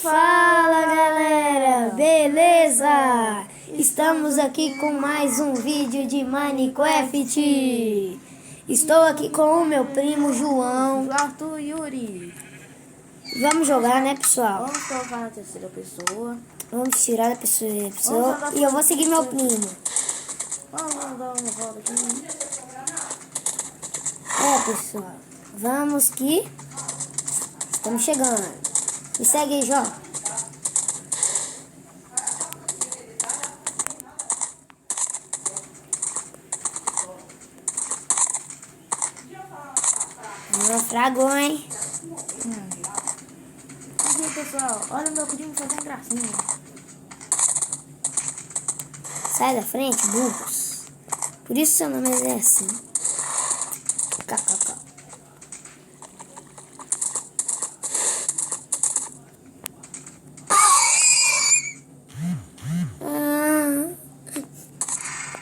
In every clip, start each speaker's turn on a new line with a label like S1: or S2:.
S1: Fala galera, beleza? Estamos aqui com mais um vídeo de Minecraft. Estou aqui com o meu primo João,
S2: Arthur e Yuri.
S1: Vamos jogar, né, pessoal?
S2: Vamos colocar na terceira pessoa.
S1: Vamos tirar da pessoa e eu vou seguir meu primo.
S2: Vamos dar uma volta aqui.
S1: Pessoal, vamos que estamos chegando. Me segue aí, João. Naufragou, hein?
S2: Aqui, pessoal, olha o meu primo fazendo gracinha.
S1: Sai da frente, burros. Por isso seu nome é assim. KKK.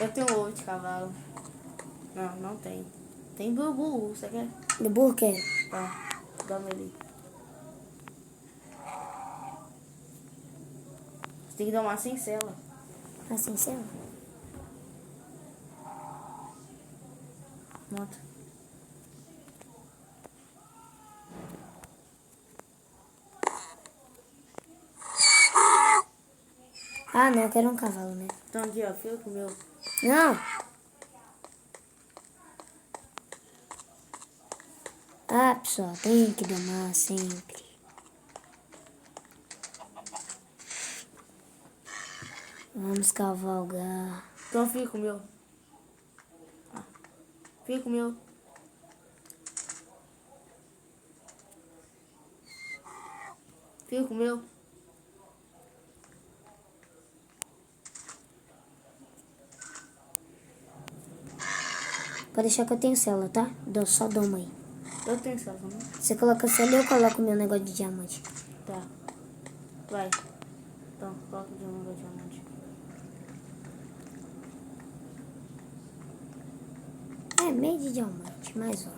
S2: Eu tenho ovo de cavalo. Não, não tem. Tem burro, você quer?
S1: Do burro quer?
S2: Tá, dá-me ali. Você tem que dar uma cincela.
S1: Assim, sei lá.
S2: Monta.
S1: Ah, não, eu quero um cavalo, né?
S2: Então aqui, ó, fica com o meu.
S1: Não. Ah, pessoal, tem que domar sempre. Vamos cavalgar.
S2: Então fica com o meu. Fica com o meu. Fica com o meu.
S1: Pode deixar que eu tenho célula, tá? Só doma aí.
S2: Eu tenho célula também.
S1: Você coloca a célula e eu coloco o meu negócio de diamante.
S2: Tá. Vai. Então, coloca de um diamante.
S1: É, meio de diamante, mais um.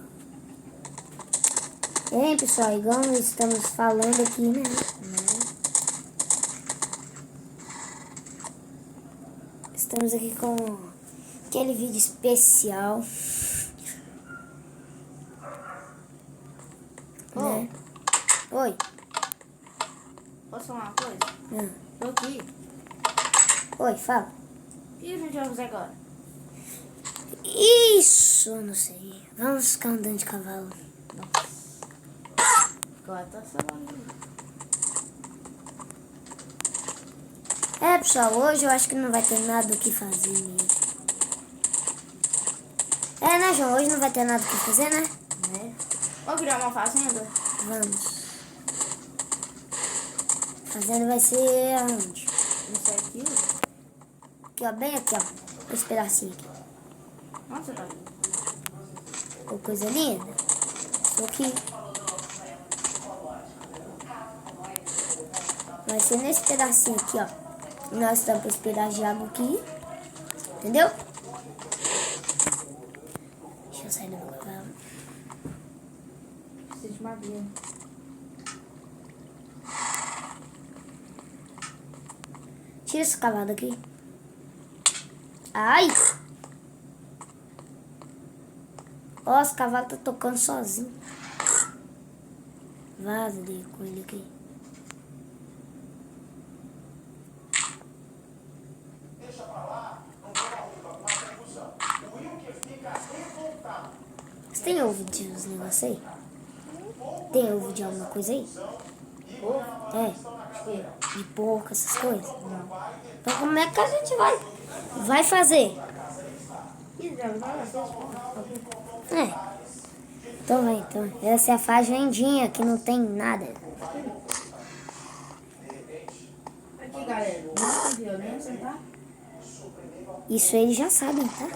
S1: Hein, pessoal, igual nós estamos falando aqui, né? Estamos aqui com aquele vídeo especial. Né? Oi.
S2: Posso falar uma coisa?
S1: Ah.
S2: Tô aqui.
S1: Oi, fala.
S2: O que a gente vai fazer agora?
S1: Isso, eu não sei. Vamos ficar andando de cavalo.
S2: Agora tá salvando.
S1: Pessoal, hoje eu acho que não vai ter nada o que fazer mesmo. Né, João? Hoje não vai ter nada o que fazer, né?
S2: Né? Vamos criar uma fazenda?
S1: Vamos. Fazenda vai ser aonde?
S2: Isso aqui.
S1: Aqui, ó, bem aqui, ó. Esse pedacinho aqui.
S2: Onde você tá?
S1: Ô, coisa linda. Tô aqui. Vai ser nesse pedacinho aqui, ó. Nós estamos com esse pedaço de água aqui. Entendeu? Deixa eu sair do meu cavalo.
S2: Preciso de madeira.
S1: Tira esse cavalo daqui. Ai! Ó, esse cavalo tá tocando sozinho. Vaza dele com ele aqui. Você tem ovo de uns negócios aí? Tem ovo de alguma coisa aí?
S2: Ovo?
S1: É, de porco, essas coisas? Não. Então como é que a gente vai fazer? É. Então vai, então. Essa é a fazendinha que não tem nada.
S2: Aqui, galera. Não tem violência, tá?
S1: Isso eles já sabem, tá?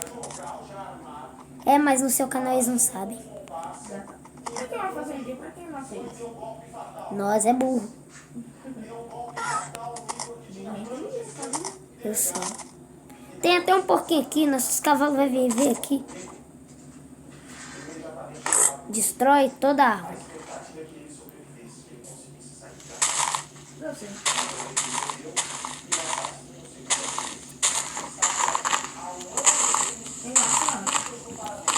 S1: Mas no seu canal eles não sabem.
S2: Por que uma fazendinha? Pra quem não fez?
S1: Nós é burro. Eu sei. Tem até um porquinho aqui, nossos cavalos vão viver aqui. Destrói toda a árvore.
S2: você. Tem maçã?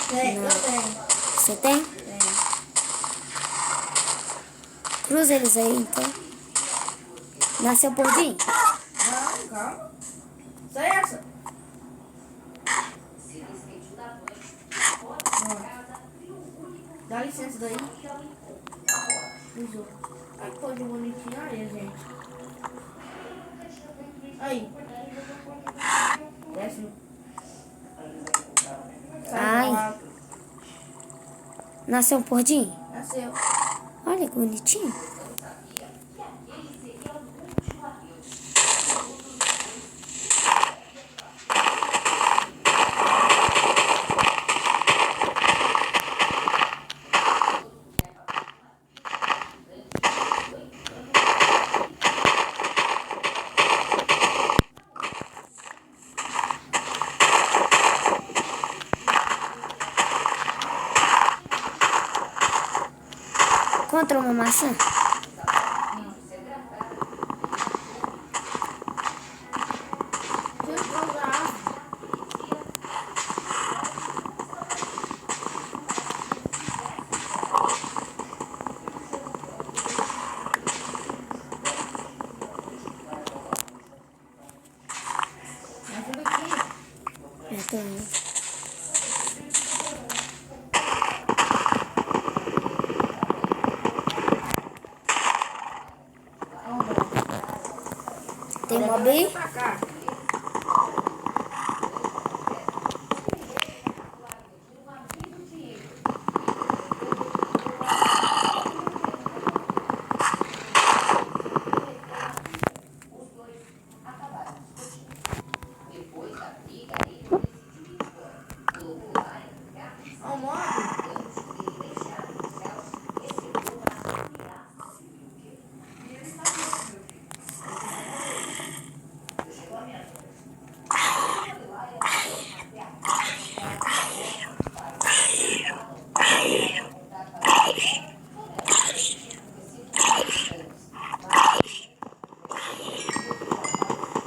S2: Tem, eu tenho.
S1: Você tem?
S2: Tenho.
S1: Cruza eles aí, então. Nasceu porquinho?
S2: Não, calma. Só essa. Dá licença daí. Usou. Ai, que coisa bonitinha aí, gente. Aí. Desce.
S1: Ai. Nasceu um porquinho?
S2: Nasceu.
S1: Olha que bonitinho. Encontrou uma maçã?
S2: Deixa eu usar. Ajuda aqui.
S1: Eu tô indo. Tem uma B?
S2: Pra cá. Ó, modo.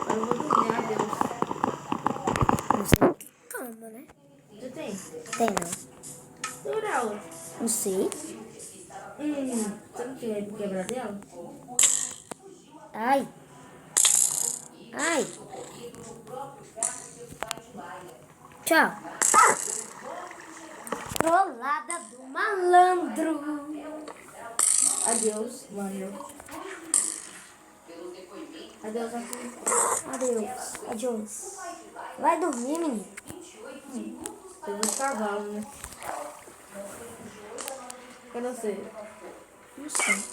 S2: Eu vou dormir, adeus.
S1: Não sei o que. Calma, né?
S2: Você tem?
S1: Tem não.
S2: Segura outra.
S1: Não sei.
S2: Você não quer quebrar dela?
S1: Ai. Ai. Tchau. Trollada do malandro.
S2: Adeus, mano. Adeus, aqui.
S1: Adeus. Adeus. Vai dormir, menino.
S2: Você viu o cavalo, né? Cadê você?
S1: Não sei.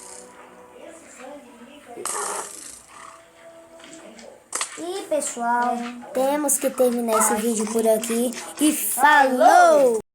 S1: E pessoal, temos que terminar esse vídeo por aqui. E falou!